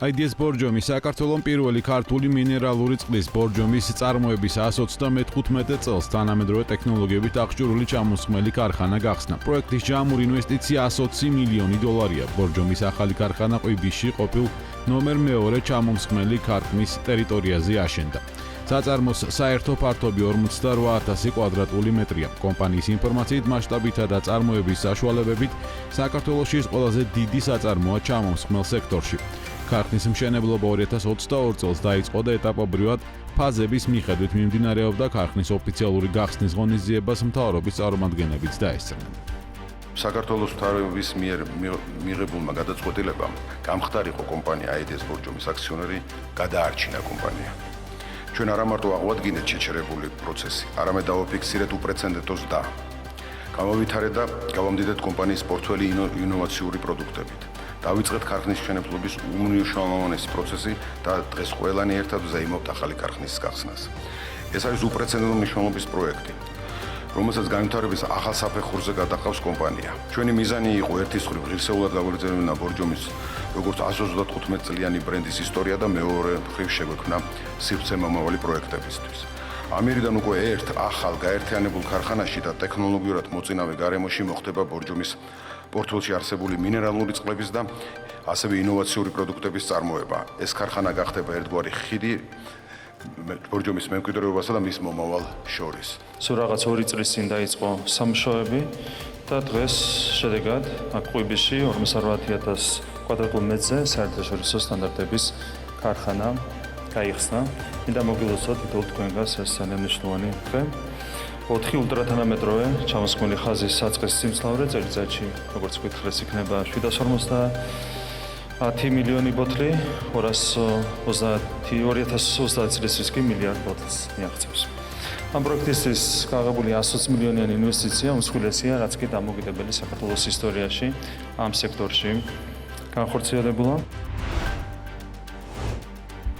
IDS ბორჯომი საქართველოს პირველი ქართული მინერალური წყლის ბორჯომის წარმოების 135 წელს თანამედროვე ტექნოლოგიებით აღჭურვილი ჩამოსხმელი ქარხანა გახსნა. პროექტის ჯამური ინვესტიცია 120 მილიონი დოლარია. ბორჯომის ახალი ქარხანა ყვიბისში ყოფილ ნომერ მეორე ჩამომსხმელი ქარხნის ტერიტორიაზე აშენდა. საწარმოს საერთო ფართობი 48,000 კვადრატული მეტრია. კომპანიის ინფორმაციით მასშტაბითა და წარმოების საშუალებებით საქართველოში ყველაზე დიდი საწარმოა ჩამომსხმელ სექტორში. ქარხნის მშენებლობა 2022 წელს დაიწყო და ეტაპობრივად ფაზების მიხედვით მიმდინარეობდა ქარხნის ოფიციალური გახსნის ღონისძიებას მთავრობის წარმომადგენლებიც დაესწრნენ. საქართველოს მთავრობის მიერ მიღებულმა გადაწყვეტილებამ გამხდარიყო კომპანია IDS ბორჯომის აქციონერი გადაარჩინა კომპანია. ჩვენ არა მარტო აღვადგინეთ შეჩერებული პროცესი, არამედ დავაფიქსირეთ უპრეცედენტო ზრდა. გამავითარეთ და გავამდიდეთ კომპანიის პორტფელი ინოვაციური პროდუქტებით. დავიწყეთ ქარხნის მშენებლობის უმნიშვნელოვანესი პროცესი და დღეს ყველანი ერთად ვზეიმობთ ახალი ქარხნის გახსნას. ეს არის უპრეცედენტო მნიშვნელობის პროექტი, რომელსაც განვითარების ახალ საფეხურზე გადაყავს კომპანია. ჩვენი მიზანი იყო ერთის მხრივ ღირსეულად გაგვერძელებინა ბორჯომის როგორც 135 წლიანი ბრენდის ისტორია და მეორე მხრივ შეგვექმნა სივრცე მომავალი პროექტებისთვის. ამერიდან უკვე ერთ ახალ გაერთიანებულ ქარხანაში და ტექნოლოგიურად მოწინავე გარემოში მოხდება ბორჯომის პორტფელში არსებული მინერალური წყლების და ასევე ინოვაციური პროდუქტების წარმოება. ეს ქარხანა გახდება ერთგვარი ხიდი ბორჯომის მემკვიდრეობასა და მის მომავალ შორის. სულ რაღაც 2 წლის წინ დაიწყო სამუშაოები და დღეს შედეგად აქ ყვიბისში 58,000 კვადრატულ მეტრზე საერთაშორისო სტანდარტების ქარხანა გაიხსნა. მინდა მოგილოცოთ თითოეულ თქვენგანს ეს ძალიან მნიშვნელოვანი დღე. 4 ულტრათანამედროვე ჩამოსხმელი ხაზის საწყის სიმძლავრე წელიწადში, როგორც გითხრეს, იქნება 750 მილიონი ბოთლი, 2030 წლისთვის კი მილიარდ ბოთლს მიაღწევს. ამ პროექტისთვის გაღებული 120 მილიონიანი ინვესტიცია უმსხვილესია, რაც კი დამოუკიდებელი საქართველოს ისტორიაში ამ სექტორში განხორციელებულა.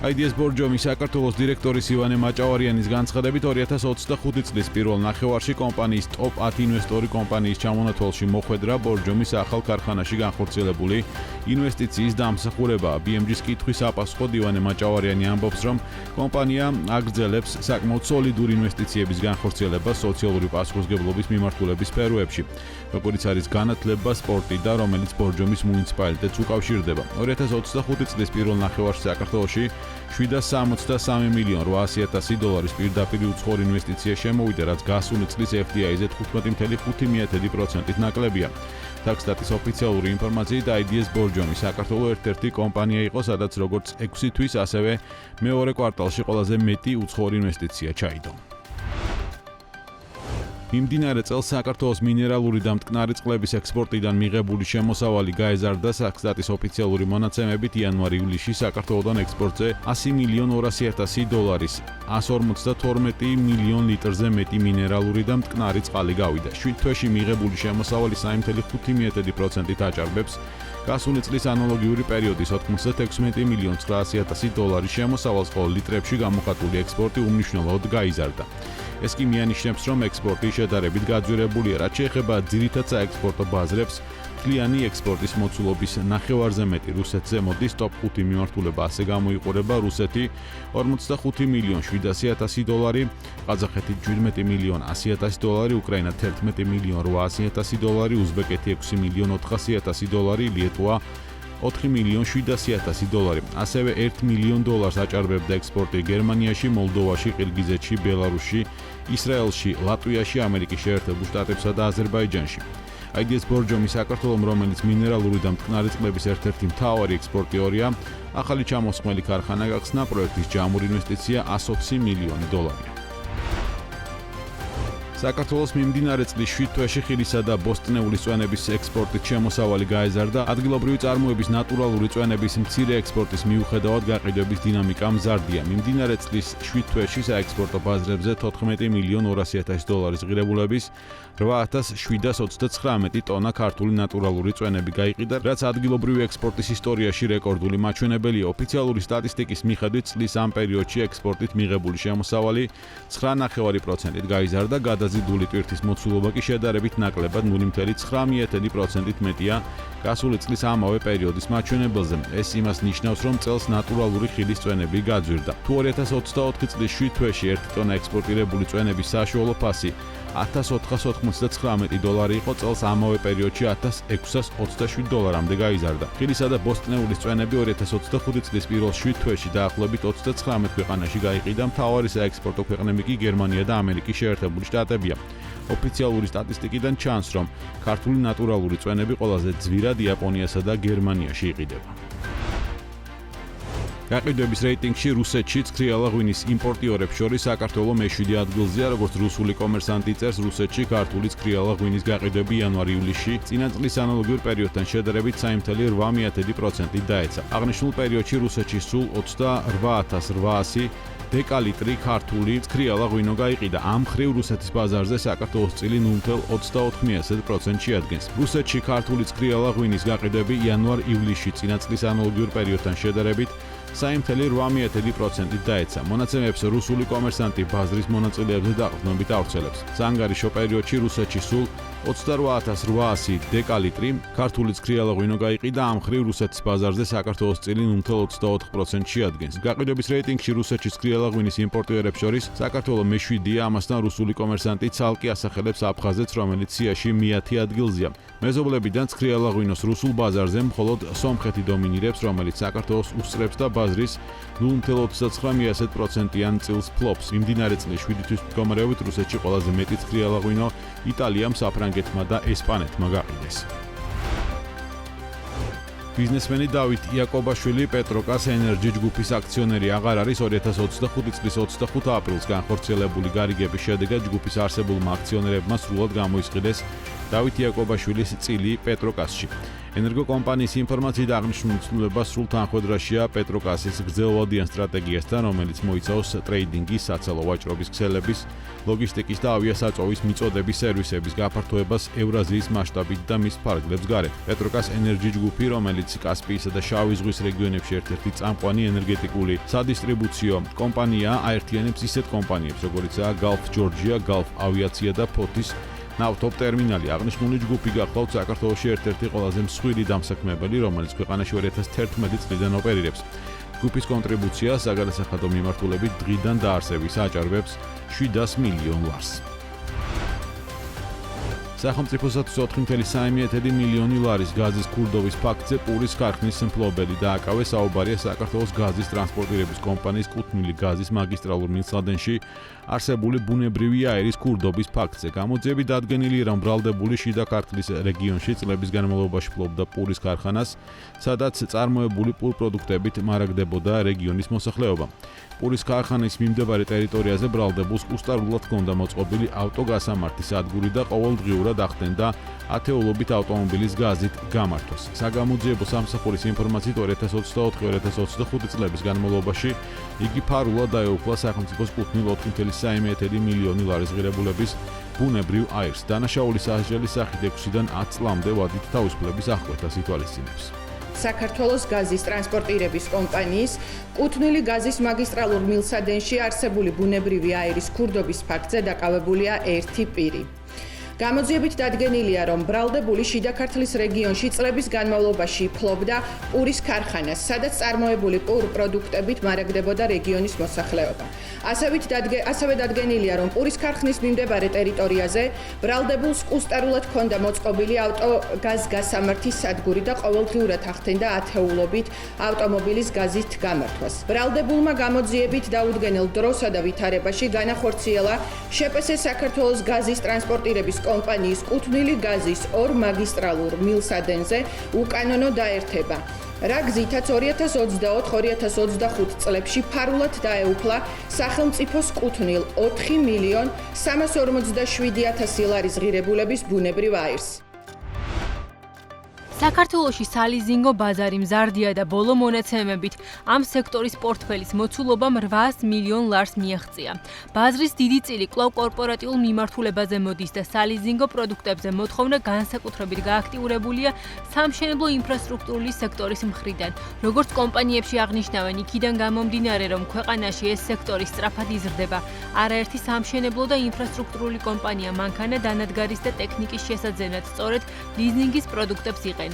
IDS ბორჯომის საქართველოს დირექტორის ივანე მაჭავარიანის განცხადებით 2025 წლის პირველ ნახევარში კომპანიის ტოპ 10 ინვესტორი კომპანიის ჩამონათვალში მოხვედრა ბორჯომის ახალ ქარხანაში განხორციელებული ინვესტიციის დამსახურებაა. BMG-ს კითხვის აპასუხოდ ივანე მაჭავარიანი ამბობს, რომ კომპანია აგრძელებს საკმაოდ სოლიდური ინვესტიციების განხორციელებას სოციალური პასუხისმგებლობის მიმართულების სფეროებში, როგორც არის განათლება, სპორტი და რომელიც ბორჯომის მუნიციპალიტეტს უკავშირდება. 2025 წლის პირველ ნახევარში საქართველოში 763 მილიონ 800,000 დოლარის პირდაპირ უცხოურ ინვესტიცია შემოვიდა, რაც გასული წლის FDI-ზე 15.5%-ით ნაკლებია. ტაქსტატის ოფიციალური ინფორმაციით IDS ბორჯომი საქართველოს ერთ-ერთი კომპანია იყო, სადაც როგორც 6 თვის, ასევე მეორე კვარტალში ყველაზე მეტი უცხოური ინვესტიცია ჩაიდო. მიმდინარე წელს საქართველოს მინერალური და მტკნარი წყლების ექსპორტიდან მიღებული შემოსავალი გაეზარდა. ტაქსტატის ოფიციალური მონაცემებით იანვარ-ივლისში საქართველოსთან ექსპორტზე 100 მილიონ 200,000 დოლარის, 152 მილიონ ლიტრზე მეტი მინერალური და მტკნარი წყალი გავიდა. 7 თვეში მიღებული შემოსავალი 3.5%-ით აჭარბებს გასული წლის ანალოგიური პერიოდის 96 მილიონ 900,000 დოლარის შემოსავალს, ხოლო litrებში გამოხატული ექსპორტი უმნიშვნელოდ გაიზარდა. ეს კი მიანიშნებს, რომ ექსპორტი შედარებით გაძვირებულია, რაც შეეხება ძირითად საექსპორტო ბაზრებს. მთლიანი ექსპორტის მოცულობის ნახევარზე მეტი რუსეთზე მოდის. ტოპ 5 მიმართულება ასე გამოიყურება: რუსეთი 45 მილიონ 700,000 დოლარი, ყაზახეთი 17 მილიონ 100,000 დოლარი, უკრაინა 11 მილიონ 800,000 დოლარი, უზბეკეთი 6 მილიონ 400,000 დოლარი, ლიეტუვა 4 მილიონ 700,000 დოლარი. ასევე 1 მილიონ დოლარს აჭარბებდა ექსპორტი გერმანიაში, მოლდოვაში, ყირგიზეთში, ბელარუსში, ისრაელში, ლატვიაში, ამერიკის შეერთებულ შტატებსა და აზერბაიჯანში. IDS ბორჯომი საქართველოს, რომელიც მინერალური და მტკნარი წყლების ერთ-ერთი მთავარი ექსპორტიორია, ახალი ჩამოსხმელი ქარხანა გახსნა. პროექტის ჯამური ინვესტიცია 120 მილიონი დოლარია. საქართველოს მიმდინარე წლის 7 თვეში ხილისა და ბოსტნეულის წვენების ექსპორტით შემოსავალი გაეზარდა. ადგილობრივი წარმოების ნატურალური წვენების მცირე ექსპორტის მიუხედავად გაყიდვების დინამიკა მზარდია. მიმდინარე წლის 7 თვეში საექსპორტო ბაზრებზე 14 მილიონ 200,000 დოლარის ღირებულების 8,729 ტონა ქართული ნატურალური წვენები გაიყიდა, რაც ადგილობრივი ექსპორტის ისტორიაში რეკორდული მაჩვენებელია. ოფიციალური სტატისტიკის მიხედვით წლის ამ პერიოდში ექსპორტით მიღებული შემოსავალი 9.5%-ით გაიზარდა. რეზიდული ტვირთის მოცულობა კი შედარებით ნაკლებად 0.9%-ით მეტია გასული წლის ამავე პერიოდის მაჩვენებელზე. ეს იმას ნიშნავს, რომ წელს ნატურალური ხილის წვენები გაძვირდა. თუ 2024 წლის 7 თვეში 1 ტონა ექსპორტირებული წვენების საშუალო ფასი $1,499 იყო, წელს ამავე პერიოდში $1,627-მდე გაიზარდა. ხილისა და ბოსტნეულის წვენები 2025 წლის პირველ 7 თვეში დაახლოებით 39 ქვეყანაში გაიყიდა, მთავარი საექსპორტო ქვეყნები კი გერმანია და ამერიკის შეერთებული შტატებია. ოფიციალური სტატისტიკიდან ჩანს, რომ ქართული ნატურალური წვენები ყველაზე ძვირად იაპონიასა და გერმანიაში იყიდება. გაყიდვების რეიტინგში რუსეთში ცქრიალა ღვინის იმპორტიორებს შორის საქართველო მე-7 ადგილზეა, როგორც რუსული კომერსანტი წერს, რუსეთში ქართული ცქრიალა ღვინის გაყიდვები იანვარ-ივლისში წინა წლის ანალოგიურ პერიოდთან შედარებით 3.8%-ით დაეცა. აღნიშნულ პერიოდში რუსეთში სულ 28,800 დეკალიტრი ქართული ცქრიალა ღვინო გაიყიდა. ამ მხრივ რუსეთის ბაზარზე საქართველოს წილი 0.24%-ში ადგენს. რუსეთში ქართული ცქრიალა ღვინის გაყიდვები იანვარ-ივლისში წინა წლის ანალოგიურ პერიოდთან შედარებით 3.8%-ით დაეცა. მონაცემებს რუსული კომერსანტი ბაზრის მონაწილეებზე დაყრდნობით ავრცელებს. საანგარიშო პერიოდში რუსეთში სულ 28,800 დეკალიტრი ქართული ცქრიალა ღვინო გაიყიდა. ამ მხრივ რუსეთის ბაზარზე საქართველოს წილი 0.24%-ში ადგენს. გაყიდვების რეიტინგში რუსეთში ცქრიალა ღვინის იმპორტიორებს შორის საქართველო მე-7-ია, ამასთან რუსული კომერსანტი ცალკე ასახელებს აფხაზეთს, რომელიც სიაში მე-10 ადგილზეა. მეზობლებიდან ცქრიალა ღვინოს რუსულ ბაზარზე მხოლოდ სომხეთი დომინირებს, რომელიც საქართველოს უსწრებს და ბაზრის 0.29%-იან წილს ფლობს. მიმდინარე წლის 7 თვის მდგომარეობით რუსეთში ყველაზე მეტი ცქრიალა ღვინო იტალიამ, საფრანგეთმა და ესპანეთმა გაყიდეს. ბიზნესმენი დავით იაკობაშვილი პეტროკას ენერჯი ჯგუფის აქციონერი აღარ არის. 2025 წლის 25 აპრილს განხორციელებული გარიგების შედეგად ჯგუფის არსებულმა აქციონერებმა სრულად გამოისყიდეს დავით იაკობაშვილის წილი პეტროკასში. ენერგოკომპანიის ინფორმაციით აღნიშნული ცვლილება სრულ თანხმედრაშია პეტროკასის გრძელვადიან სტრატეგიასთან, რომელიც მოიცავს ტრეიდინგის, საცალო ვაჭრობის ქსელების, ლოგისტიკის და ავიასაწვავის მიწოდების სერვისების გაფართოებას ევრაზიის მასშტაბით და მის ფარგლებს გარეთ. პეტროკას ენერჯი ჯგუფი, რომელიც კასპიისა და შავი ზღვის რეგიონებში ერთ-ერთი წამყვანი ენერგეტიკული სადისტრიბუციო კომპანიაა, აერთიანებს ისეთ კომპანიებს, როგორიცაა Gulf Georgia, Gulf ავიაცია და ფოთის ნავთობ ტერმინალი. აღნიშნული ჯგუფი გახლავთ საქართველოში ერთ-ერთი ყველაზე მსხვილი დამსაქმებელი, რომელიც ქვეყანაში 2011 წლიდან ოპერირებს. ჯგუფის კონტრიბუცია საგადასახადო მიმართულებით დღიდან დაარსების აჭარბებს $700 მილიონ. სახელმწიფოსაც 4.3 მილიონი ლარის გაზის ქურდობის ფაქტზე პურის ქარხნის მფლობელი დააკავეს. საუბარია საქართველოს გაზის ტრანსპორტირების კომპანიის კუთვნილი გაზის მაგისტრალურ მილსადენში არსებული ბუნებრივი აირის ქურდობის ფაქტზე. გამოძიები დადგენილია, რომ ბრალდებული შიდა ქართლის რეგიონში წლების განმავლობაში ფლობდა პურის ქარხანას, სადაც წარმოებული პურ პროდუქტებით მარაგდებოდა რეგიონის მოსახლეობა. პურის ქარხანის მიმდებარე ტერიტორიაზე ბრალდებულს უსტარულად ჰქონდა მოწყობილი ავტოგასამართის სადგური და ყოველდღიურად ახდენდა ათეულობით ავტომობილის გაზით გამართვას. საგამოძიებო სამსახურის ინფორმაციით 2024-2025 წლების განმავლობაში იგი ფარულად დაეუფლა სახელმწიფოს კუთვნილ 4.3 მილიონი ლარის ღირებულების ბუნებრივ აირს. დანაშაული სასჯელის სახით 6-დან 10 წლამდე ვადით თავისუფლების აღკვეთას ითვალისწინებს. საქართველოს გაზის ტრანსპორტირების კომპანიის კუთვნილი გაზის მაგისტრალურ მილსადენში არსებული ბუნებრივი აირის ქურდობის ფაქტზე დაკავებულია ერთი პირი. გამოძიებით დადგენილია, რომ ბრალდებული შიდა ქართლის რეგიონში წლების განმავლობაში ფლობდა პურის ქარხანას, სადაც წარმოებული პურ პროდუქტებით მარაგდებოდა რეგიონის მოსახლეობა. ასევე დადგენილია, რომ პურის ქარხნის მიმდებარე ტერიტორიაზე ბრალდებულს უსტარულად ჰქონდა მოწყობილი ავტოგაზგასამართის სადგური და ყოველდღიურად ახდენდა ათეულობით ავტომობილის გაზით გამართვას. ბრალდებულმა გამოძიებით დაუდგენელ დროსა და ვითარებაში განახორციელა შპს საქართველოს გაზის ტრანსპორტირების კომპანიის კუთვნილი გაზის 2 მაგისტრალურ მილსადენზე უკანონო დაერთება. რა გზითაც 2024-2025 წლებში ფარულად დაეუფლა სახელმწიფოს კუთვნილ 4.347.000 ლარის ღირებულების ბუნებრივ აირს. საქართველოში სალიზინგო ბაზარი მზარდია და ბოლო მონაცემებით ამ სექტორის პორტფელის მოცულობამ 800 მილიონ ლარს მიაღწია. ბაზრის დიდი წილი კვლავ კორპორატიულ მიმართულებაზე მოდის და სალიზინგო პროდუქტებზე მოთხოვნა განსაკუთრებით გააქტიურებულია სამშენებლო ინფრასტრუქტურული სექტორის მხრიდან. როგორც კომპანიებში აღნიშნავენ, იქიდან გამომდინარე, რომ ქვეყანაში ეს სექტორი სწრაფად იზრდება. არაერთი სამშენებლო და ინფრასტრუქტურული კომპანია მანქანა დანადგარის და ტექნიკის შესაძენად სწორედ ლიზინგის პროდუქტებს იყენებს.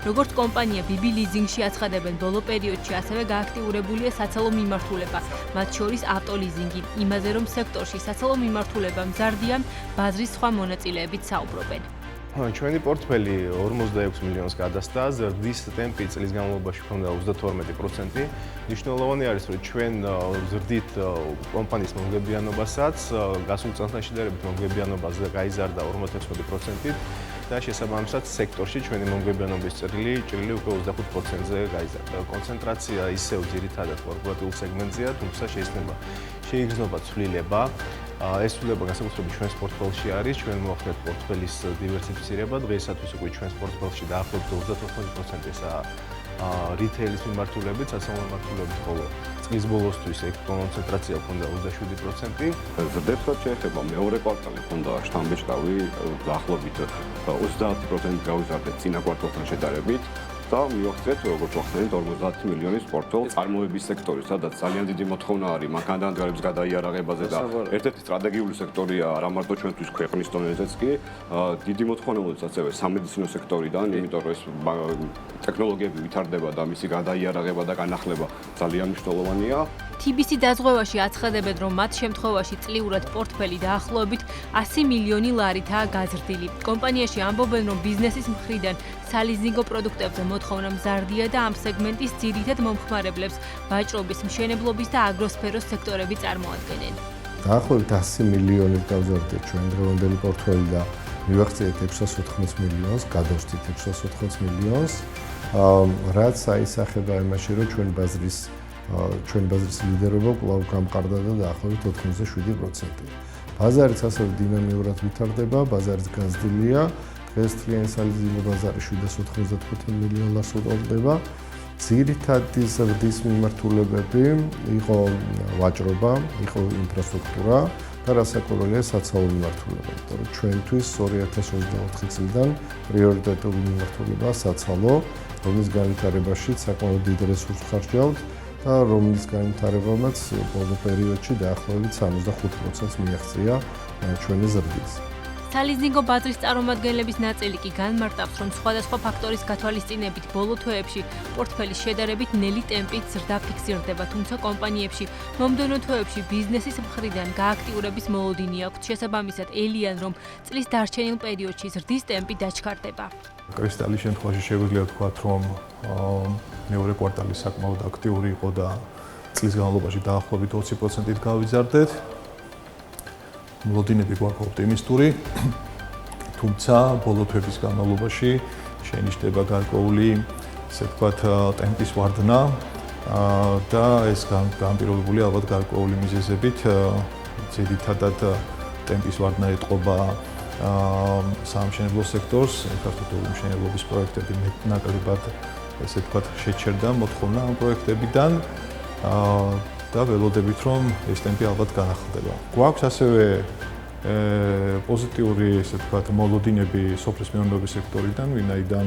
როგორც კომპანია BB ლიზინგში აცხადებენ, ბოლო პერიოდში ასევე გააქტიურებულია საცალო მიმართულება, მათ შორის ავტოლიზინგი. იმაზე, რომ სექტორში საცალო მიმართულება მზარდია, ბაზრის სხვა მონაწილეებით საუბრობენ. ჩვენი პორტფელი 46 მილიონს გადასცა, ზრდის ტემპი წლის განმავლობაში ჰქონდა 32%. მნიშვნელოვანი არის, რომ ჩვენ ზრდით კომპანიის მომგებიანობასაც, გასულ წელთან შედარებით მომგებიანობაზე გაიზარდა 56%. და შესაბამისად სექტორში ჩვენი მომგებიანობის ჭრილი უკვე 25%-ზე გაიზარდა. კონცენტრაცია ისევ ძირითადად კორპორატიულ სეგმენტზეა, თუმცა შეიძლება შეიგრძნობა ცვლილება. ეს ცვლილება განსაკუთრებით ჩვენს პორტფელში არის, ჩვენ მოახდინეთ პორტფელის დივერსიფიცირება. დღეისათვის უკვე ჩვენს პორტფელში დაახლოებით 34%-ისა რიტეილის მიმართულებით, საცალო მიმართულებით, ხოლო წლის ბოლოსთვის ეს კონცენტრაცია ჰქონდა 27%. ზრდებს რაც შეეხება მეორე კვარტალი ჰქონდა შთამბეჭდავი დაახლოებით 30% გავიზარდეთ წინა კვარტალთან შედარებით და მივახცეთ როგორც ვახსენეთ 50 მილიონის პორტფელს წარმოების სექტორი, სადაც ძალიან დიდი მოთხოვნა არის მანქანადანადგარების გადაიარაღებაზე და ერთ-ერთი სტრატეგიული სექტორია არა მარტო ჩვენთვის ქვეყნის დონეზეც კი დიდი მოთხოვნა მოდის ასევე სამედიცინო სექტორიდან, იმიტომ რომ ეს ტექნოლოგიები ვითარდება და მისი გადაიარაღება და განახლება ძალიან მნიშვნელოვანია. TBC დაზღვევაში აცხადებენ, რომ მათ შემთხვევაში წლიურად პორტფელი დაახლოებით 100 მილიონი ლარითაა გაზრდილი. კომპანიაში ამბობენ, რომ ბიზნესის მხრიდან სალიზინგო პროდუქტებზე მოთხოვნა მზარდია და ამ სეგმენტის ძირითად მომხმარებლებს ვაჭრობის, მშენებლობის და აგროსფეროს სექტორები წარმოადგენენ. დაახლოებით 100 მილიონით გავზარდეთ ჩვენ დღევანდელი პორტფელი და მივახციეთ 680 მილიონს, გადავსდით 680 მილიონს. რაც აისახება იმაში, რომ ჩვენ ბაზრის ლიდერობა კვლავ გამყარდა და დაახლოებით 87%. ბაზარიც ასევე დინამიურად ვითარდება, ბაზარიც გაზრდილია. დღეს თლიანი სალიზინგო ბაზარი 795 მილიონ ლარს უტოლდება. ძირითადი ზრდის მიმართულებები იყო ვაჭრობა, იყო ინფრასტრუქტურა და რასაკვირველია საცალო მიმართულება. იმიტომ რომ ჩვენთვის 2024 წლიდან პრიორიტეტული მიმართულებაა საცალო, რომლის განვითარებაში საკმაოდ დიდ რესურსს ხარჯავთ და რომლის განვითარებამაც ბოლო პერიოდში დაახლოებით 65%-ს მიაღწია ჩვენი ზრდის. სალიზინგო ბაზრის წარმომადგენლების ნაწილი კი განმარტავს, რომ სხვადასხვა ფაქტორის გათვალისწინებით ბოლო თვეებში პორტფელის შედარებით ნელი ტემპით ზრდა ფიქსირდება, თუმცა კომპანიებში მომდევნო თვეებში ბიზნესის მხრიდან გააქტიურების მოლოდინი აქვთ. შესაბამისად, ელიან, რომ წლის დარჩენილ პერიოდში ზრდის ტემპი დაჩქარდება. კრისტალის შემთხვევაში შეგვიძლია ვთქვათ, რომ მეორე კვარტალი საკმაოდ აქტიური იყო და წლის განმავლობაში დაახლოებით 20%-ით გავიზარდეთ. მოლოდინები გვაქვს ოპტიმისტური, თუმცა ბოლო თვეების განმავლობაში შეინიშნება გარკვეული, ესე ვთქვათ, ტემპის ვარდნა და ეს განპირობებულია ალბათ გარკვეული მიზეზებით. ძირითადად ტემპის ვარდნა ეტყობა საამშენებლო სექტორს, ინფრასტრუქტურული მშენებლობის პროექტები ნაკლებად, ესე ვთქვათ, შეჩერდა მოთხოვნა ამ პროექტებიდან. და ველოდებით, რომ ეს ტემპი ალბათ განახლდება. გვაქვს ასევე პოზიტიური, ესე ვთქვათ, მოლოდინები სოფლის მეურნეობის სექტორიდან, ვინაიდან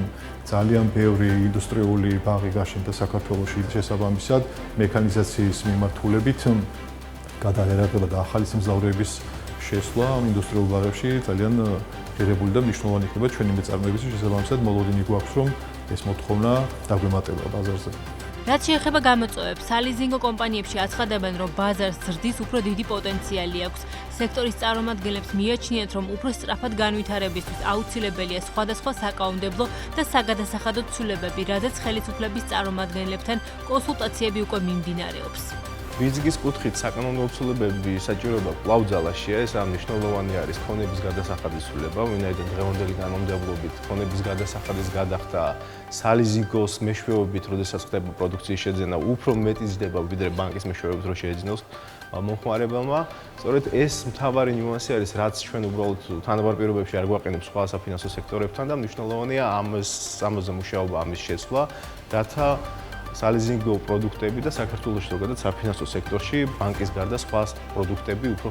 ძალიან ბევრი ინდუსტრიული ბაღი გაშენდა საქართველოში, შესაბამისად, მექანიზაციის მიმართულებით გადაერაღება და ახალი სიმძლავრეების შესვლა ინდუსტრიულ ბაღებში ძალიან ღირებული და მნიშვნელოვანი იქნება ჩვენი მეწარმეებისთვის, შესაბამისად, მოლოდინი გვაქვს, რომ ეს მოთხოვნა დაგვემატება ბაზარზე. რაც შეეხება გამოწვევებს, სალიზინგო კომპანიებში აცხადებენ, რომ ბაზარს ზრდის უფრო დიდი პოტენციალი აქვს. სექტორის წარმომადგენლებს მიაჩნიათ, რომ უფრო სწრაფად განვითარებისთვის აუცილებელია სხვადასხვა საკანონმდებლო და საგადასახადო ცვლილებები, რადგან ხელისუფლების წარმომადგენლებთან კონსულტაციები უკვე მიმდინარეობს. ლიზინგის კუთხით საკანონმდებლო ცვლილებების საჭიროება კვლავ ძალაშია, ეს მნიშვნელოვანი არის ქონების გადასახადის ცვლილება, ვინაიდან დღევანდელი კანონმდებლობით ქონების გადასახადის გადახდა სალიზინგოს მეშვეობით, როდესაც ხდება პროდუქციის შეძენა, უფრო მეტი ზრდება ვიდრე ბანკის მეშვეობით, რო შეეძინოს მომხმარებელმა. სწორედ ეს მთავარი ნიუანსი არის, რაც ჩვენ უბრალოდ თანაბარ პირობებში არ გვაყენებს სხვა საფინანსო სექტორებთან და მნიშვნელოვანია ამაზე მუშაობა, ამის შეცვლა, რათა სალიზინგო პროდუქტები და საქართველოში ზოგადად საფინანსო სექტორში ბანკის გარდა სხვა პროდუქტები უფრო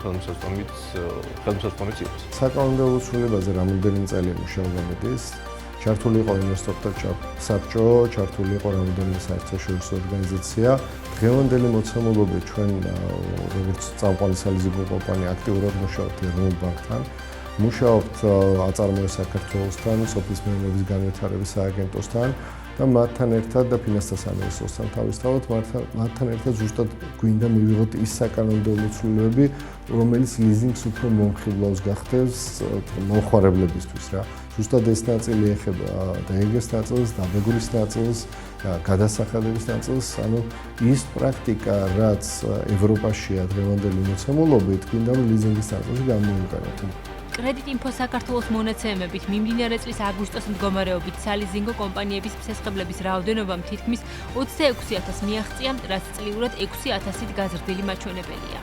ხელმისაწვდომიც იყოს. საკანონმდებლო ცვლილებაზე რამდენიმე წელი მუშაობა მედის. ჩართული იყო ინვესტორთა საბჭო, ჩართული იყო რამდენიმე საერთაშორისო ორგანიზაცია. დღევანდელი მოცემულობით ჩვენ როგორც წამყვანი სალიზინგო კომპანია აქტიურად მუშაობთ ეროვნულ ბანკთან. მუშაობთ აწარმოეს საქართველოსთან, სოფლის მეურნეობის განვითარების სააგენტოსთან და მათთან ერთად და ფინანსთა სამინისტროსთან თავისთავად მათთან ერთად ზუსტად გვინდა მივიღოთ ის საკანონმდებლო ცვლილებები, რომელიც ლიზინგს უფრო მომხიბლავს გახდეს მომხმარებლებისთვის რა. ზუსტად ეს ნაწილი ეხება დაეგეს ნაწილს, დაბეგულის ნაწილს, გადასახადების ნაწილს, ანუ ის პრაქტიკა, რაც ევროპაშია დღევანდელი მოცემულობით, გვინდა რომ ლიზინგის ნაწილში გამოიყენოთ. კრედიტინფო საქართველოს მონაცემებით მიმდინარე წლის აგვისტოს მდგომარეობით სალიზინგო კომპანიების მსესხებლების რაოდენობა თითქმის 26,000 მიაღწია, რაც წლიურად 6,000-ით გაზრდილი მაჩვენებელია.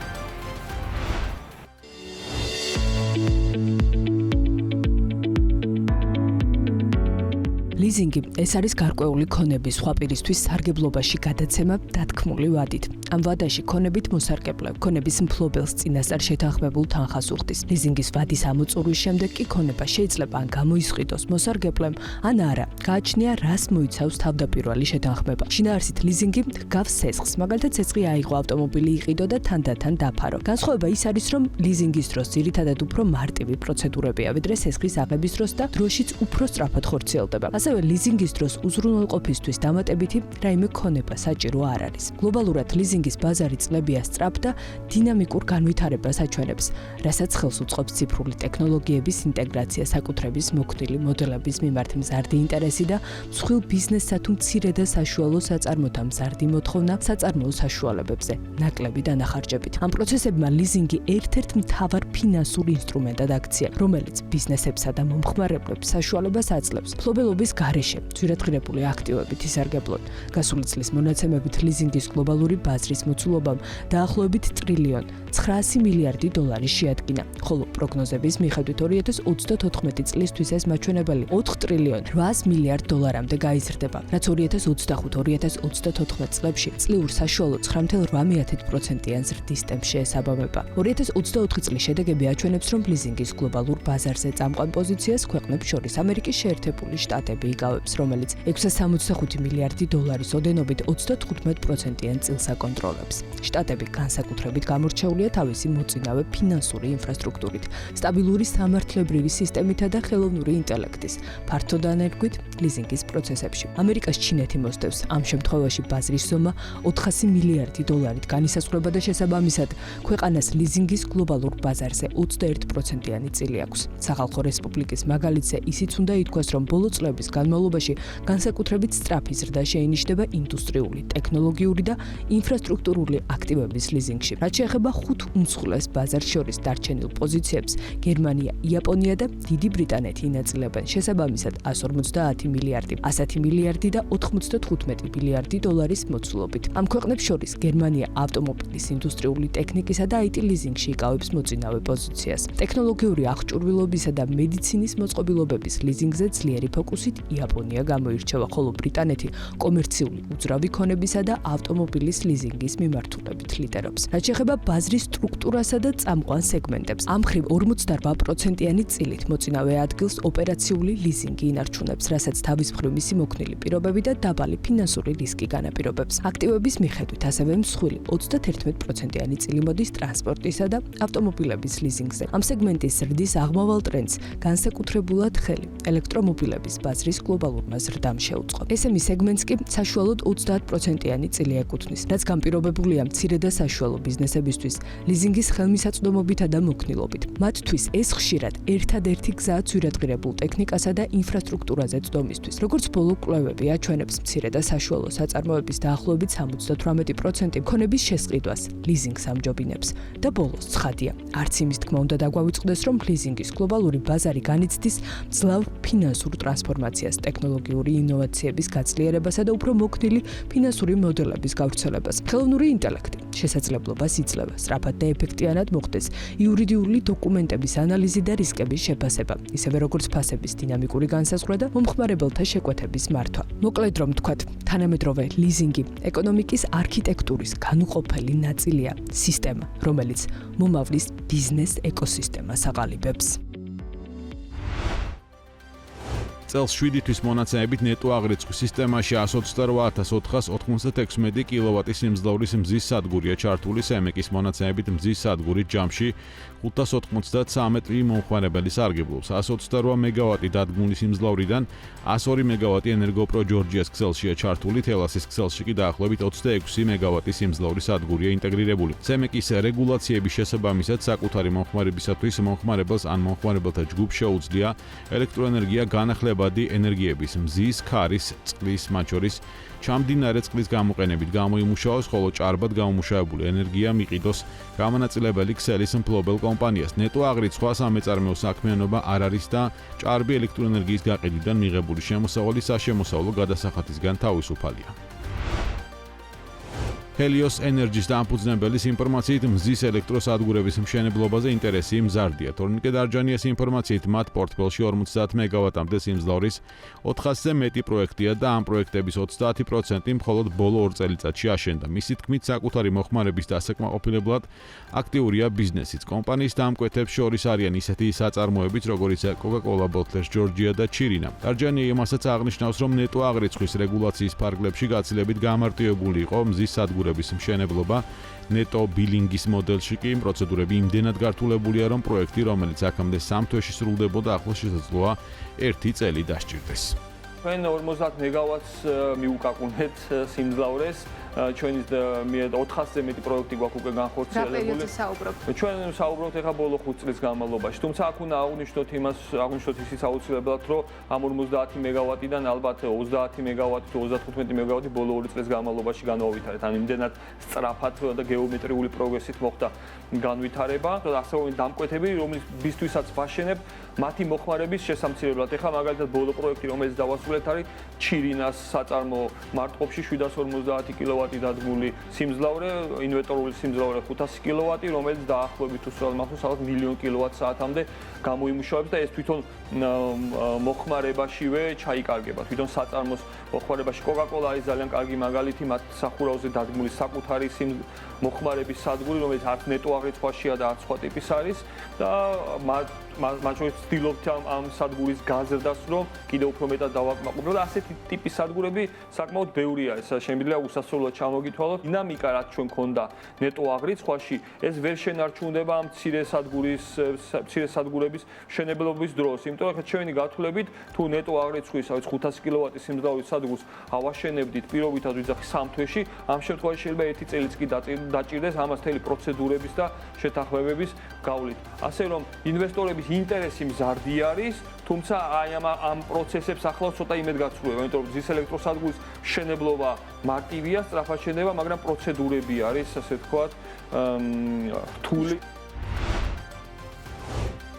ლიზინგი ეს არის გარკვეული ქონების სხვა პირისთვის სარგებლობაში გადაცემა დათქმული ვადით. ამ ვადაში ქონებით მოსარგებლე ქონების მფლობელს წინასწარ შეთანხმებულ თანხას უხდის. ლიზინგის ვადის ამოწურვის შემდეგ კი ქონება შეიძლება ან გამოისყიდოს მოსარგებლემ, ან არა. გააჩნია რას მოიცავს თავდაპირველი შეთანხმება. შინაარსით ლიზინგი გავს ცეცხლს, მაგალითად ცეცხლი აიღო ავტომობილი იყიდო და თანდათან დაფარო. განსხვავება ის არის, რომ ლიზინგის დროს ძირითადად უფრო მარტივი პროცედურებია, ვიდრე ცეცხლის აღების დროს და დროშიც უფრო სწრაფად ხორციელდება. ასევე ლიზინგის დროს უზრუნველყოფისთვის დამატებითი რაიმე ქონება საჭირო არ არის. გლობალურად ლიზინგის ბაზარი წლებია სწრაფ და დინამიკურ განვითარებას აჩვენებს, რასაც ხელს უწყობს ციფრული ტექნოლოგიების ინტეგრაცია საკუთრების მოქნილი მოდელების მიმართ მზარდი ინტერესი და მსხვილ ბიზნესსა თუ მცირე და საშუალო საწარმოთა მზარდი მოთხოვნა საწარმოო საშუალებებზე, ნაკლები დანახარჯებით. ამ პროცესებმა ლიზინგი ერთ-ერთ მთავარ ფინანსურ ინსტრუმენტად აქცია, რომელიც ბიზნესებსა და მომხმარებლებს საშუალებას აძლევს მფლობელობის გარეშე ძვირადღირებული აქტივებით ისარგებლონ. გასული წლის მონაცემებით ლიზინგის გლობალური ბაზრის მოცულობამ დაახლოებით $1,900 მილიარდი შეადგინა, ხოლო პროგნოზების მიხედვით 2034 წლისთვის ეს მაჩვენებელი $4,800 მილიარდამდე გაიზრდება, რაც 2025-2034 წლებში წლიურ საშუალო 9.8%-იან ზრდის ტემპს შეესაბამება. 2024 წლის შედეგები აჩვენებს, რომ ლიზინგის გლობალურ ბაზარზე წამყვან პოზიციას ქვეყნებს შორის ამერიკის შეერთებული შტატები იგავებს, რომელიც $665 მილიარდი ოდენობით 35%-იან წილს აკონტროლებს. შტატები განსაკუთრებით გამორჩეულია თავისი მოწინავე ფინანსური ინფრასტრუქტურით, სტაბილური სამართლებრივი სისტემითა და ხელოვნური ინტელექტის ფართო დანერგვით ლიზინგის პროცესებში. ამერიკას ჩინეთი მოსდევს, ამ შემთხვევაში ბაზრის ზომა $400 მილიარდით განისაზღვრება და შესაბამისად ქვეყანას ლიზინგის გლობალურ ბაზარზე 21%-იანი წილი აქვს. სახალხო რესპუბლიკის მაგალითზე ისიც უნდა ითქვას, რომ ბოლო წლების განმავლობაში განსაკუთრებით სწრაფი ზრდა შეინიშნება ინდუსტრიული, ტექნოლოგიური და ინფრასტრუქტურული აქტივების ლიზინგში. რაც შეეხება 5 უმსხვილეს ბაზარს შორის დარჩენილ პოზიციებს, გერმანია, იაპონია და დიდი ბრიტანეთი ინაწილებენ. შესაბამისად 150 მილიარდი, 100 მილიარდი და 95 მილიარდი დოლარის მოცულობით. ამ ქვეყნებს შორის გერმანია ავტომობილის ინდუსტრიული ტექნიკისა და IT ლიზინგში იკავებს მოწინავე პოზიციას. ტექნოლოგიური აღჭურვილობისა და მედიცინის მოწყობილობების ლიზინგზე ძლიერი ფოკუსით იაპონია გამოირჩევა, ხოლო ბრიტანეთი კომერციული უძრავი ქონებისა და ავტომობილის ლიზინგის მიმართულებით ლიდერობს. რაც შეეხება ბაზრის სტრუქტურასა და წამყვან სეგმენტებს, ამ მხრივ 48%-იანი წილით მოწინავე ადგილს ოპერაციული ლიზინგი ინარჩუნებს, რასაც თავის მხრივ მისი მოქნილი პირობები და დაბალი ფინანსური რისკი განაპირობებს. აქტივების მიხედვით ასევე მსხვილი 31%-იანი წილი მოდის ტრანსპორტისა და ავტომობილების ლიზინგზე. ამ სეგმენტის ზრდის აღმავალ ტრენდს განსაკუთრებულად ხელი ელექტრომობილების ბაზრის გლობალურმა ზრდამ შეუწყო. SME სეგმენტს კი საშუალოდ 30%-იანი წილი ეკუთვნის, რაც განპირობებულია მცირე და საშუალო ბიზნესებისთვის ლიზინგის ხელმისაწვდომობითა და მოქნილობით. მათთვის ეს ხშირად ერთადერთი გზაა ძვირადღირებულ ტექნიკასა და ინფრასტრუქტურაზე წვდომისთვის. როგორც ბოლო კვლევები აჩვენებს, მცირე და საშუალო საწარმოების დაახლოებით 78% მქონების შესყიდვას ლიზინგს ამჯობინებს და ბოლოს ცხადია, არც იმის თქმა უნდა დაგვავიწყდეს, რომ ლიზინგის გლობალური ბაზარი განიცდის მძლავრ ფინანსურ ტრანსფორმაციას, ტექნოლოგიური ინოვაციების გაძლიერებასა და უფრო მოქნილი ფინანსური მოდელების გავრცელებას. ხელოვნური ინტელექტი შესაძლებლობას იძლევა სწრაფად და ეფექტიანად მოხდეს იურიდიული დოკუმენტების ანალიზი და რისკების შეფასება, ისევე როგორც ფასების დინამიკური განსაზღვრა და მომხმარებელთა შეკვეთების მართვა. მოკლედ რომ ვთქვათ, თანამედროვე ლიზინგი ეკონომიკის არქიტექტურის განუყოფელი ნაწილია, სისტემა, რომელიც მომავლის ბიზნეს ეკოსისტემას აყალიბებს. წელს 7 თვის მონაცემებით ნეტო აღრიცხვის სისტემაში 128496 კილოვატის სიმძლავრის მზის სადგურია ჩართული. სემეკის მონაცემებით მზის სადგური ჯამში 593 ტრი მომხმარებელი სარგებლობს. 128 მეგავატი დადგმული სიმძლავრიდან 102 მეგავატი ენერგოპრო ჯორჯიას ქსელშია ჩართული. თელასის ქსელში კი დაახლოებით 26 მეგავატი სიმძლავრის სადგურია ინტეგრირებული. სემეკის რეგულაციების შესაბამისად საკუთარი მომხმარებისათვის მომხმარებელს ან მომხმარებელთა ჯგუფს შეუძლია ელექტროენერგია განახლებადი ენერგიების, მზის, ქარის, წყლის, მათ შორის ჩამდინარე წყლის გამოყენებით გამოიმუშაოს, ხოლო ჭარბად გამომუშავებული ენერგია მიყიდოს გამონაწილებელი ქსელის მფლობელ კომპანიას. ნეტო აღრიცხვა სამეწარმეო საქმიანობა არ არის და ჭარბი ელექტროენერგიის გაყიდვიდან მიღებული შემოსავალი საშემოსავლო გადასახადისგან თავისუფალია. Helios Energy-ს დამფუძნებელის ინფორმაციით მზის ელექტროსადგურების მშენებლობაზე ინტერესი მზარდია. თორნიკე დარჯანიას ინფორმაციით მათ პორტფელში 50 მეგავატამდე სიმძლავრის 400-ზე მეტი პროექტია და ამ პროექტების 30% მხოლოდ ბოლო 2 წელიწადში აშენდა. მისი თქმით, საკუთარი მოხმარების დასაკმაყოფილებლად აქტიურია ბიზნესიც. კომპანიის დამკვეთებს შორის არიან ისეთი საწარმოებიც, როგორიცაა Coca-Cola Bottlers Georgia და Chirina. დარჯანია იმასაც აღნიშნავს, რომ ნეტო აღრიცხვის რეგულაციის ფარგლებში გაცილებით გამარტივებული იყო მზის სადგურების მშენებლობა. ნეტო ბილინგის მოდელში კი პროცედურები იმდენად გართულებულია, რომ პროექტი, რომელიც აქამდე 3 თვეში სრულდებოდა, ახლა შესაძლოა 1 წელი დასჭირდეს. ჩვენ 50 მეგავატს მივუკაკუნეთ სიმძლავრეს. ჩვენი 400-ზე მეტი პროექტი გვაქვს უკვე განხორციელებული. ჩვენ საუბრობთ ახლა ბოლო 5 წლის განმავლობაში. თუმცა აქ უნდა აღვნიშნოთ ისიც აუცილებლად, რომ ამ 50 მეგავატიდან ალბათ 30 მეგავატი თუ 35 მეგავატი ბოლო 2 წლის განმავლობაში განვავითარეთ. ან იმდენად სწრაფად და გეომეტრიული პროგრესით მოხდა განვითარება. ასევე დამკვეთები, რომლისთვისაც ვაშენებ მათი მოხმარების შესამცირებლად. ახლა მაგალითად ბოლო პროექტი, რომელიც დავასრულეთ, არის ჩირინას საწარმო მარტყოფში 750 კილოვატი დადგმული სიმძლავრე, ინვერტორული სიმძლავრე 500 კილოვატი, რომელიც დაახლოებით უსწრაფად მახსოვს ალბათ 1,000,000 კილოვატ-საათამდე გამოიმუშავებს და ეს თვითონ მოხმარებაშივე ჩაიკარგება. თვითონ საწარმოს მოხმარებაში Coca-Cola არის ძალიან კარგი მაგალითი, მათ სახურავზე დადგმული საკუთარი მოხმარების სადგური, რომელიც არც ნეტო აღრიცხვაშია და არც სხვა ტიპის არის და მათ შორის ვცდილობთ ამ სადგურის გაზრდას, რომ კიდევ უფრო მეტად დავაკმაყოფილოთ და ასეთი ტიპის სადგურები საკმაოდ ბევრია. ეს შემიძლია უსასრულოდ ჩამოგითვალოთ. დინამიკა რაც ჩვენ ქონდა ნეტო აღრიცხვაში, ეს ვერ შენარჩუნდება ამ მცირე სადგურების მშენებლობის დროს. იმიტომ რომ ჩვენი გათვლებით, თუ ნეტო აღრიცხვის 500 კილოვატის სიმძლავრის სადგურს ავაშენებდით პირობითად ვიძახი 3 თვეში, ამ შემთხვევაში შეიძლება 1 წელიც კი დაჭირდეს ამას მთელი პროცედურების და შეთანხმებების გავლით. ასე რომ ინვესტორების ინტერესი მზარდი არის, თუმცა აი ამ პროცესებს ახლა ცოტა იმედგაცრუება, იმიტომ რომ მზის ელექტროსადგურის მშენებლობა მარტივია, სწრაფად შენდება, მაგრამ პროცედურები არის, ასე ვთქვათ, რთული.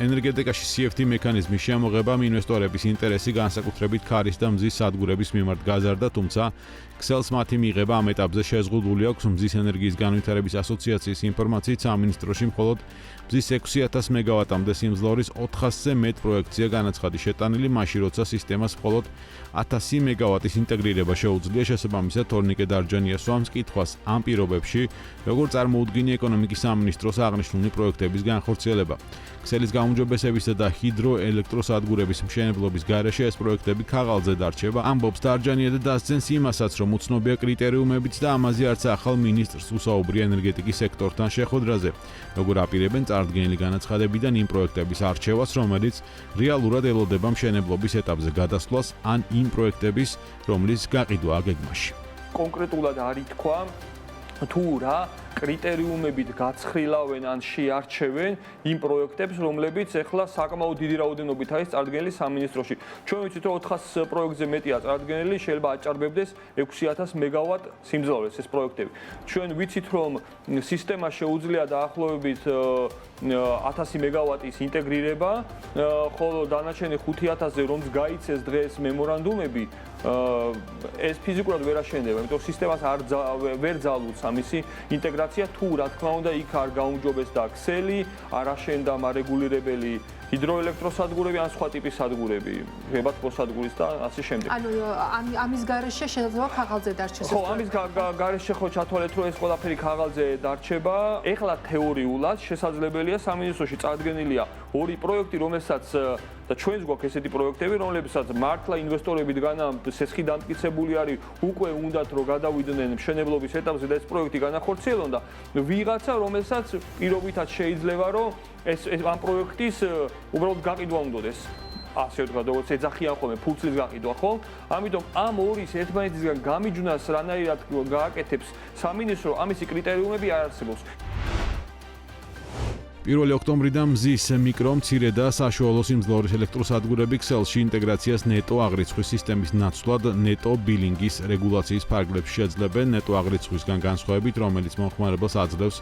ენერგეტიკაში CFD მექანიზმის შემოღებამ ინვესტორების ინტერესი განსაკუთრებით ქარის და მზის სადგურების მიმართ გაზარდა, თუმცა ქსელს მათი მიღება ამ ეტაპზე შეზღუდული აქვს. მზის ენერგიის განვითარების ასოციაციის ინფორმაციით, სამინისტროში მხოლოდ მზის 6000 მეგავატამდე სიმძლავრის 400-ზე მეტ პროექტია განაცხადი შეტანილი, მაშინ როცა სისტემას მხოლოდ 1000 მეგავატის ინტეგრირება შეუძლია. შესაბამისად, თორნიკე დარჯანიას სვამს კითხვას ამ პირობებში, როგორ წარმოუდგინია ეკონომიკის სამინისტროს აღნიშნული პროექტების განხორციელება. ქსელის გაუმჯობესებისა და ჰიდროელექტროსადგურების მშენებლობის გარეშე ეს პროექტები ქაღალდზე დარჩება. ამბობს დარჯანია და დასძენს იმასაც, რომ უცნობია კრიტერიუმებიც და ამაზე არც ახალ მინისტრს უსაუბრია ენერგეტიკის სექტორთან შეხვედრაზე. როგორ აპირებენ წარდგენილი განაცხადებიდან იმ პროექტების არჩევას, რომელიც რეალურად ელოდება მშენებლობის ეტაპზე გადასვლას, ან იმ პროექტების, რომლის გაყიდვა აგეგმაში. კონკრეტულად არ ითქვა თუ რა კრიტერიუმებით გაცხრილავენ ან შეარჩევენ იმ პროექტებს, რომლებიც ახლა საკმაოდ დიდი რაოდენობით არის წარდგენილი სამინისტროში. ჩვენ ვიცით, რომ 400 პროექტზე მეტია წარდგენილი, შეიძლება აჭარბებდეს 6000 მეგავატ სიმძლავრეს ეს პროექტები. ჩვენ ვიცით, რომ სისტემა შეუძლია დაახლოებით 1000 მეგავატის ინტეგრირება, ხოლო დანარჩენი 5000-ზე რომც გაიცეს დღეს მემორანდუმები, ეს ფიზიკურად ვერ აშენდება, იმიტომ რომ სისტემას ვერ ძალუց ამისი ინტეგრაცია, თუ რა თქმა უნდა იქ არ გაუმჯობესდა ქსელი, არ აშენდა მარეგულირებელი ჰიდროელექტროსადგურები ან სხვა ტიპის სადგურები, ღებათ მოსადგურის და ასე შემდეგ. ანუ ამის გარეშე შეიძლება ქაღალდზე დარჩეს. ხო, ამის გარეშე ხო ჩათვალეთ, რომ ეს ყველაფერი ქაღალდზე დარჩება. ეხლა თეორიულად შესაძლებელია სამინისტროში წარდგენილია ორი პროექტი, რომელსაც და ჩვენს გვაქვს ესეთი პროექტები, რომლებსაც მართლა ინვესტორები დგანამ სესხი დამტკიცებული არის, უკვე უნდათ რომ გადავიდნენ მშენებლობის ეტაპზე და ეს პროექტი განახორციელონ და ვიღაცა, რომელსაც პირობითად შეიძლება რომ ეს ამ პროექტის უბრალოდ გაყიდვა უნდოდეს. ასე ვთქვათ, როგორც ეძახიან ხოლმე ფულცლის გაყიდვა, ხო? ამიტომ ამორის ერთმანეთისგან გამიჯვნას რანაირად გააკეთებს სამინისტრო, ამისი კრიტერიუმები არ არსებობს. 1 ოქტომბრიდან მზის მიკრო, მცირე და საშუალო სიმძლავრის ელექტროსადგურები ქსელში ინტეგრაციას ნეტო აღრიცხვის სისტემის ნაცვლად ნეტო ბილინგის რეგულაციის ფარგლებში შეძლებენ ნეტო აღრიცხვისგან განსხვავებით, რომელიც მომხმარებელს აძლევს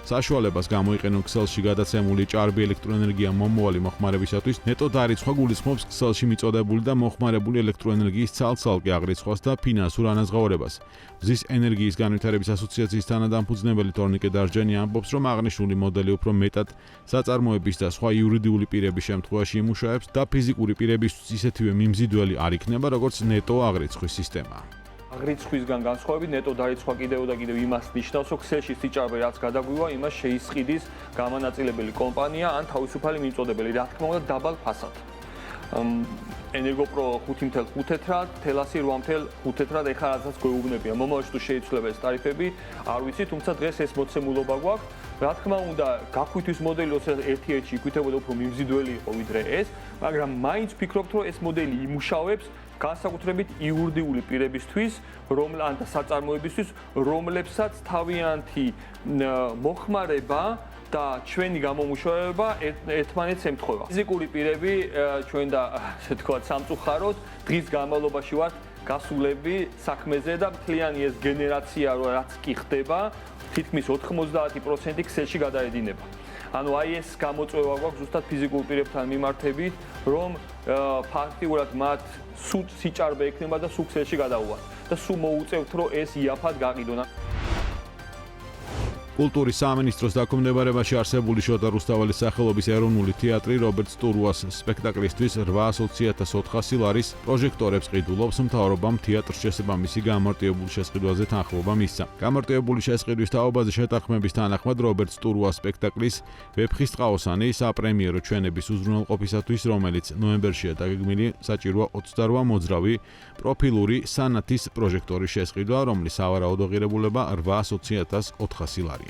საშუალებას გამოიყენონ ქსელში გადაცემული ჭარბი ელექტროენერგია მომავალი მოხმარებისათვის. ნეტო დარიცხვა გულისხმობს ქსელში მიწოდებული და მოხმარებული ელექტროენერგიის ცალ-ცალკე აღრიცხვას და ფინანსურ ანაზღაურებას. მზის ენერგიის განვითარების ასოციაციის თანადამფუძნებელი თორნიკე დარჯანი ამბობს, რომ აღნიშნული მოდელი უფრო მეტად საწარმოების და სხვა იურიდიული პირების შემთხვევაში იმუშავებს და ფიზიკური პირებისთვის ისეთივე მიმზიდველი არ იქნება, როგორც ნეტო აღრიცხვის სისტემა. აღრიცხვისგან განსხვავებით ნეტო დარიცხვა კიდევ იმას ნიშნავს, რომ ქსელში სიჭარბე რაც გადაგვივა, იმას შეისყიდის გამანაწილებელი კომპანია ან თავისუფალი მიმწოდებელი, რა თქმა უნდა დაბალ ფასად. ენერგოპრო 5.5 თეტრად, თელასი 8.5 თეტრად ეხლა რასაც გვეუბნებიან. მომავალში თუ შეიცვლება ეს ტარიფები, არ ვიცი, თუმცა დღეს ეს მოცემულობა გვაქვს. რა თქმა უნდა, გახვითის მოდელი ერთ-ერთი იქვითებოდა უფრო მიმზიდველი იყო ვიდრე ეს, მაგრამ მაინც ვფიქრობთ, რომ ეს მოდელი იმუშავებს განსაკუთრებით იურიდიული პირებისთვის, ან საწარმოებისთვის, რომლებსაც თავიანთი მოხმარება და ჩვენი გამომუშავება ერთმანეთს ემთხვევა. ფიზიკური პირები ჩვენ და ასე ვთქვათ სამწუხაროდ დღის განმავლობაში ვართ გასულები საქმეზე და მთლიანი ეს გენერაცია რაც კი ხდება, თითქმის 90% ქსელში გადაედინება. ანუ აი ეს გამოწვევა გვაქვს ზუსტად ფიზიკურ პირებთან მიმართებით, რომ ფაქტიურად მათ სულ სიჭარბე ექნება და სულ ქსელში გადაუვათ და სულ მოუწევთ, რომ ეს იაფად გაყიდონ. კულტურის სამინისტროს დაქვემდებარებაში არსებული შოთა რუსთაველის სახელობის ეროვნული თეატრი რობერტ სტურუას სპექტაკლისთვის 820.400 ლარის პროჟექტორებს ყიდულობს. მთავრობამ თეატრს შესაბამისი გამარტივებული შესყიდვაზე თანხმობა მისცა. გამარტივებული შესყიდვის თაობაზე შეთანხმების თანახმად რობერტ სტურუას სპექტაკლის ვეფხის ტყაოსანი საპრემიერო ჩვენების უზრუნველყოფისათვის, რომელიც ნოემბერშია დაგეგმილი, საჭიროა 28 მოძრავი პროფილური სანათის პროჟექტორის შესყიდვა, რომლის სავარაუდო ღირებულება 820.400 ლარია.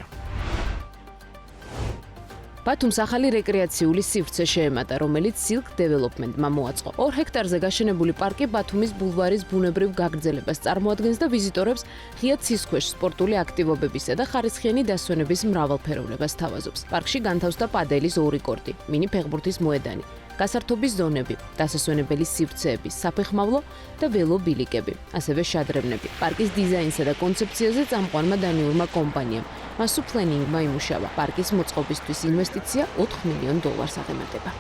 ბათუმს ახალი რეკრეაციული სივრცე შეემატა, რომელიც Silk Development-მა მოაწყო. 2 ჰექტარზე გაშენებული პარკი ბათუმის ბულვარის ბუნებრივ გაგრძელებას წარმოადგენს და ვიზიტორებს ღია ცისქვეშ სპორტული აქტივობებისა და ხარისხიანი დასვენების მრავალფეროვნებას თავაზობს. პარკში განთავსდა პადელის 2 კორტი, მინი ფეხბურთის მოედანი, გასართობის ზონები, დასასვენებელი სივრცეები, საფეხმავლო და ველობილიკები, ასევე შადრევნები. პარკის დიზაინსა და კონცეფციაზე წამყვანმა დანიურმა კომპანიამ მასუ პლენინგმა იმუშავა. პარკის მოწყობისთვის ინვესტიცია $4 მილიონ აღემატება.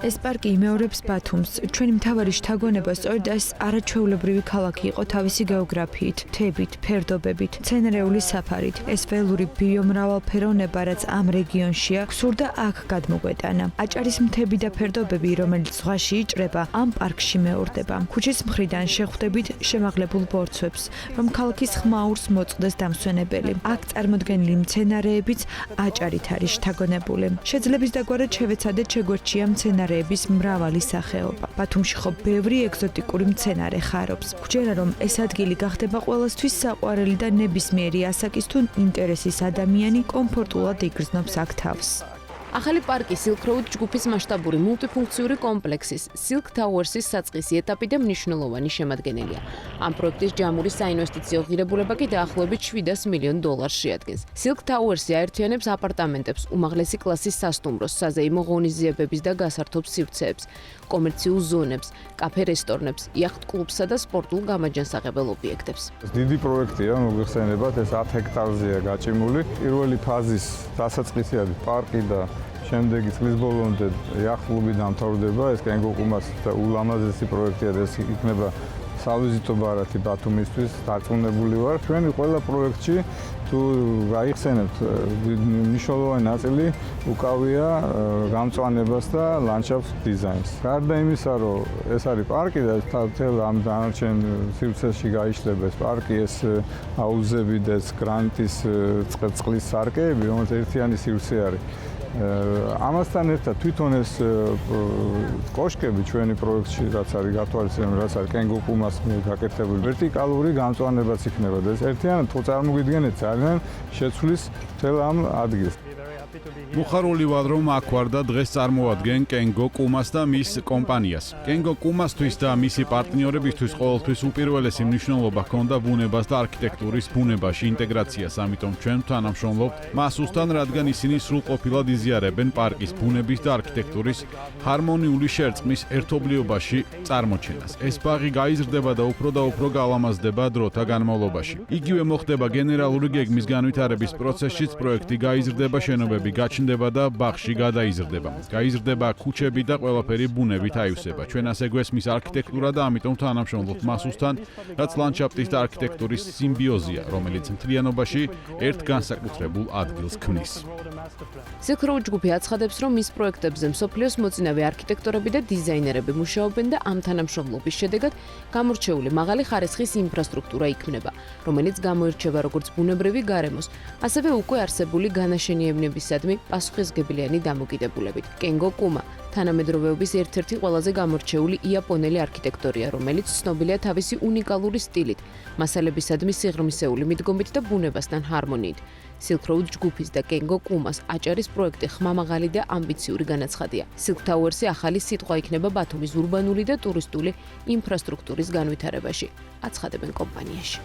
ეს პარკი იმეორებს ბათუმს. ჩვენი მთავარი შთაგონება სწორედ ეს არაჩვეულებრივი ქალაქი იყო თავისი გეოგრაფიით, მთებით, ფერდობებით, მცენარეული საფარით. ეს ველური ბიომრავალფეროვნება, რაც ამ რეგიონშია, გსურდა აქ გადმოგვეტანა. აჭარის მთები და ფერდობები, რომელიც ზღვაში იჭრება, ამ პარკში მეორდება. ქუჩის მხრიდან შეხვდებით შემაღლებულ ბორცვებს, რომ ქალაქის ხმაურს მოწყდეს დამსვენებელი. აქ წარმოდგენილი მცენარეებიც აჭარით არის შთაგონებული. შეძლების დაგვარად შევეცადეთ შეგვერჩია მცენარეების მრავალი სახეობა. ბათუმში ხო ბევრი ეგზოტიკური მცენარე ხარობს. გვჯერა რომ ეს ადგილი გახდება ყველასთვის საყვარელი და ნებისმიერი ასაკის თუ ინტერესის ადამიანი კომფორტულად იგრძნობს აქ თავს. ახალი პარკი Silk Road ჯგუფის მასშტაბური მულტიფუნქციური კომპლექსის Silk Towers-ის საწყისი ეტაპი და მნიშვნელოვანი შემადგენელია. ამ პროექტის ჯამური საინვესტიციო ღირებულება კი დაახლოებით $700 მილიონ შეადგენს. Silk Towers-ი აერთიანებს აპარტამენტებს, უმაღლესი კლასის სასტუმროს, საზეიმო ღონისძიებების და გასართობ სივრცეებს, კომერციულ ზონებს, კაფე-რესტორნებს, იახტ-კლუბსა და სპორტულ გამაჯანსაღებელ ობიექტებს. დიდი პროექტია, მოგეხსენებათ, ეს 10 ჰექტარზეა გაჭიმული. პირველი ფაზის დასაწყისი არის პარკი და შემდეგი წლის ბოლომდე იახტ-კლუბი დამთავრდება. ეს კენგო-კუმას ულამაზესი პროექტია და ეს იქნება სავიზიტო ბარათი ბათუმისთვის დარწმუნებული ვარ. ჩვენი ყველა პროექტში თუ გაიხსენებთ მნიშვნელოვანი ნაწილი უკავია გამწვანებას და ლანდშაფტ დიზაინს. გარდა იმისა, რომ ეს არის პარკი და თელ ამ დანარჩენ სივრცეში გაიშლება ეს პარკი, ეს აუზები და ეს გრანიტის წყლის სარკეები, რომელიც ერთიანი სივრცე არის. ამასთან ერთად თვითონ ეს კოშკები ჩვენი პროექტში რაც არის გათვალისწინებული, რაც არის კენგო-კუმას გაკეთებული ვერტიკალური გამწვანებაც იქნება და ეს ერთიანად თუ წარმოგიდგენთ ძალიან შეცვლის მთელ ამ ადგილს. მუხარული ვარ, რომ აქ ვარ და დღეს წარმოადგენ კენგო-კუმას და მის კომპანიას. კენგო-კუმასთვის და მისი პარტნიორებისთვის ყოველთვის უპირველესი მნიშვნელობა ჰქონდა ბუნებას და არქიტექტურის ბუნებაში ინტეგრაციას, ამიტომ ჩვენ თანამშრომლობთ მასუსთან, რადგან ისინი სრულყოფილად იზიარებენ პარკის ბუნების და არქიტექტურის ჰარმონიული შერწყმის ერთობლიობაში წარმოჩენას. ეს ბაღი გაიზრდება და უფრო გალამაზდება დროთა განმავლობაში. იგივე მოხდება გენერალური გეგმის განვითარების პროცესშიც, პროექტი გაიზრდება, შენობები გაჩნდება და ბაღში გადაიზრდება. გაიზრდება ქუჩები და ყველაფერი ბუნებით აივსება. ჩვენ ასე გვესმის არქიტექტურა და ამიტომ თანამშრომლობთ მასუსთან, რაც ლანდშაფტის და არქიტექტურის სიმბიოზია, რომელიც მთლიანობაში ერთ განსაკუთრებულ ადგილს ქმნის. Silk Road ჯგუფი აცხადებს, რომ მის პროექტებზე მსოფლიოს მოწინავე არქიტექტორები და დიზაინერები მუშაობენ და ამ თანამშრომლობის შედეგად გამორჩეული მაღალი ხარისხის ინფრასტრუქტურა იქმნება, რომელიც გამოირჩევა როგორც ბუნებრივი გარემოს, ასევე უკვე არსებული განაშენიანებისადმი პასუხისმგებლიანი დამოკიდებულებით. კენგო-კუმა თანამედროვეობის ერთ-ერთი ყველაზე გამორჩეული იაპონელი არქიტექტორია, რომელიც ცნობილია თავისი უნიკალური სტილით, მასალებისადმი სიღრმისეული მიდგომით და ბუნებასთან ჰარმონიით. Silk Road ჯგუფის და კენგო-კუმას აჭარის პროექტი ხმამაღალი და ამბიციური განაცხადია. Silk Towers-ი ახალი სიტყვა იქნება ბათუმის ურბანული და ტურისტული ინფრასტრუქტურის განვითარებაში, აცხადებენ კომპანიაში.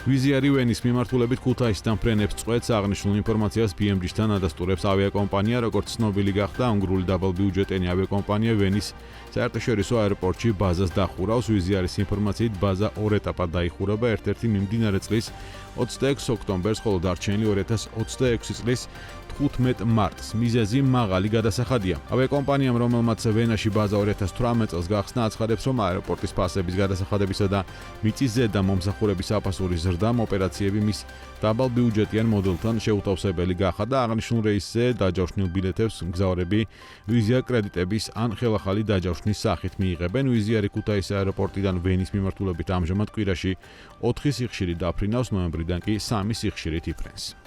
ვიზიარი ვენის მიმართულებით ქუთაისიდან ფრენებს წვეთს, აღნიშნულ ინფორმაციას BMG-დან ადასტურებს ავიაკომპანია, როგორც ცნობილი გახდა, უნგრული დაბალბიუჯეტიანი ავიაკომპანია ვენის საერთაშორისო აეროპორტში ბაზას დახურავს. ვიზიარის ინფორმაციით ბაზა 2 ეტაპად დაიხურება, ერთ-ერთი მიმდინარე წლის 26 ოქტომბერს, ხოლო დარჩენილი 2026 წლის 15 მარტს. მიზეზი მაღალი გადასახადია. ავიაკომპანიამ, რომელმაც ვენაში ბაზა 2018 წელს გახსნა, აცხადებს, რომ აეროპორტის ფასების გადასახადებისა და მიწის ზედა მომსახურების აფასურის ზრდამ ოპერაციები მის დაბალბიუჯეტიან მოდელთან შეუთავსებელი გახადა და აღნიშნულ რეისზე დაჯავშნილ ბილეთებს მგზავრები ვიზია კრედიტების ან ხელახალი დაჯავშნის სახით მიიღებენ. ვიზიარი ქუთაისის აეროპორტიდან ვენის მიმართულებით ამჟამად კვირაში 4 სიხშირით დაფრინავს, ნოემბრიდან კი 3 სიხშირით იფრენს.